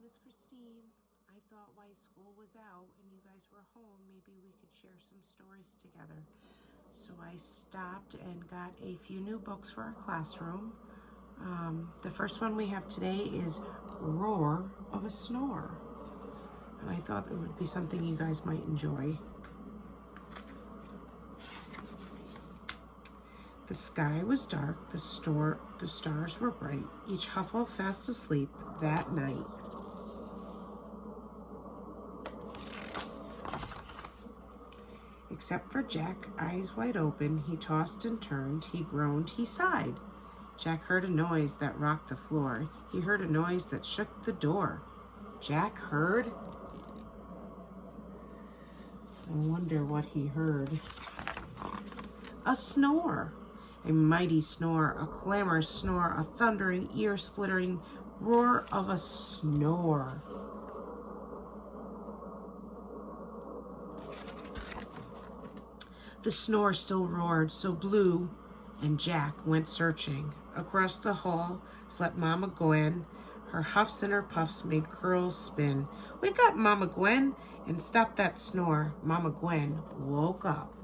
Mrs.Christine, I thought while school was out and you guys were home, maybe we could share some stories together. So I stopped and got a few new books for our classroom. The first one we have today is Roar of a Snore. And I thought it would be something you guys might enjoy. The sky was dark, the stars were bright, each Huffle fast asleep that night. Except for Jack, eyes wide open, he tossed and turned, he groaned, he sighed. Jack heard a noise that rocked the floor. He heard a noise that shook the door. Jack heard? I wonder what he heard. A snore. A mighty snore, a clamorous snore, a thundering, ear-splitting roar of a snore. The snore still roared, so Blue and Jack went searching. Across the hall slept Mama Gwen. Her huffs and her puffs made curls spin. Wake up, Mama Gwen, and stop that snore. Mama Gwen woke up.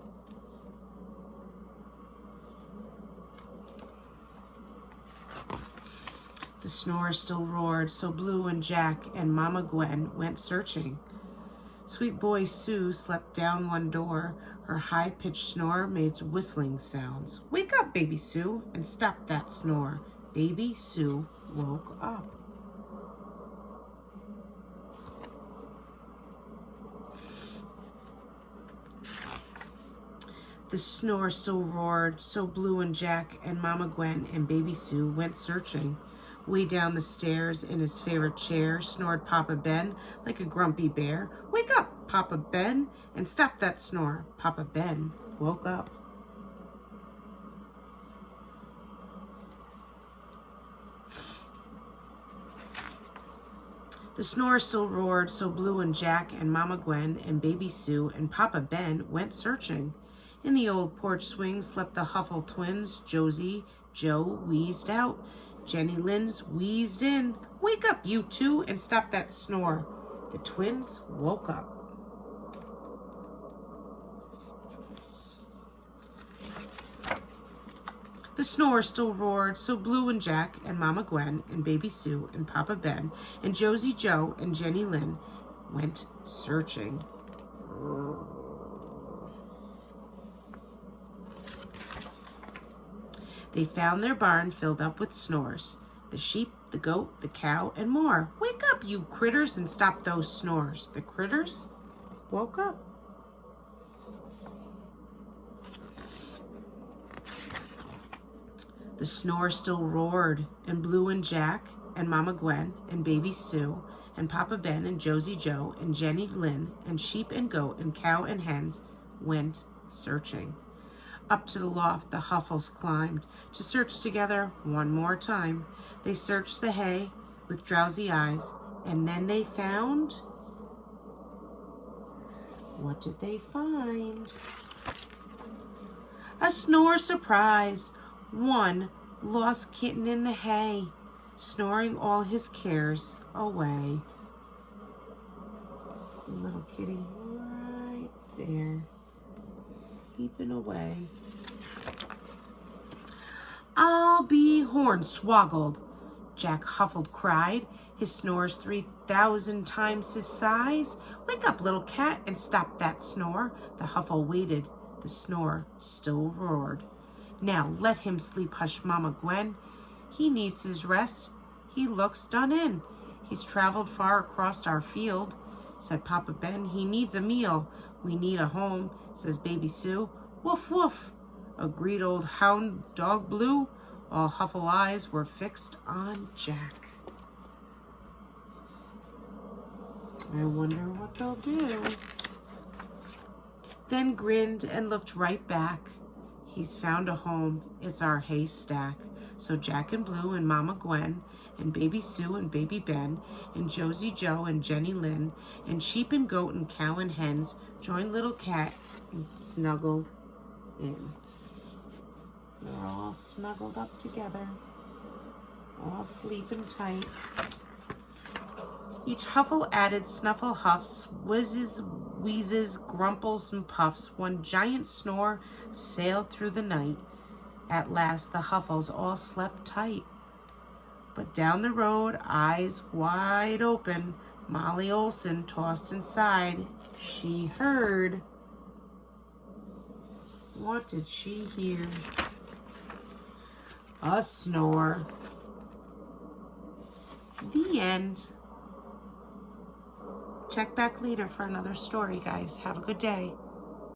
The snore still roared, so Blue and Jack and Mama Gwen went searching. Sweet boy Sue slept down one door. Her high-pitched snore made whistling sounds. Wake up, Baby Sue, and stop that snore. Baby Sue woke up. The snore still roared, so Blue and Jack and Mama Gwen and Baby Sue went searching. Way down the stairs in his favorite chair snored Papa Ben like a grumpy bear. Wake up, Papa Ben, and stop that snore. Papa Ben woke up. The snore still roared, so Blue and Jack and Mama Gwen and Baby Sue and Papa Ben went searching. In the old porch swing slept the Huffle twins. Josie, Joe wheezed out. Jenny Lynn's wheezed in. Wake up, you two, and stop that snore. The twins woke up. The snore still roared, so Blue and Jack and Mama Gwen and Baby Sue and Papa Ben and Josie Joe and Jenny Lynn went searching. They found their barn filled up with snores. The sheep, the goat, the cow, and more. Wake up, you critters, and stop those snores. The critters woke up. The snore still roared, and Blue and Jack and Mama Gwen and Baby Sue and Papa Ben and Josie Joe and Jenny Lynn and sheep and goat and cow and hens went searching. Up to the loft the Huffles climbed to search together one more time. They searched the hay with drowsy eyes, and then they found... What did they find? A snore surprise. One lost kitten in the hay, snoring all his cares away. Little kitty right there, sleeping away. I'll be hornswoggled, Jack Huffled cried, his snores 3,000 times his size. Wake up, little cat, and stop that snore. The Huffle waited, the snore still roared. Now let him sleep, hush, Mama Gwen. He needs his rest, he looks done in. He's traveled far across our field, said Papa Ben. He needs a meal. We need a home, says Baby Sue. Woof, woof, agreed old hound dog Blue. All Huffle eyes were fixed on Jack. I wonder what they'll do. Then grinned and looked right back. He's found a home, it's our haystack. So Jack and Blue and Mama Gwen and Baby Sue and Baby Ben and Josie Joe and Jenny Lynn and sheep and goat and cow and hens joined Little Cat and snuggled in. They're all snuggled up together, all sleeping tight. Each huffle added snuffle huffs, whizzes, wheezes, grumples, and puffs. One giant snore sailed through the night. At last the Huffles all slept tight. But down the road, eyes wide open, Molly Olson tossed inside. She heard. What did she hear? A snore. The end. Check back later for another story, guys. Have a good day.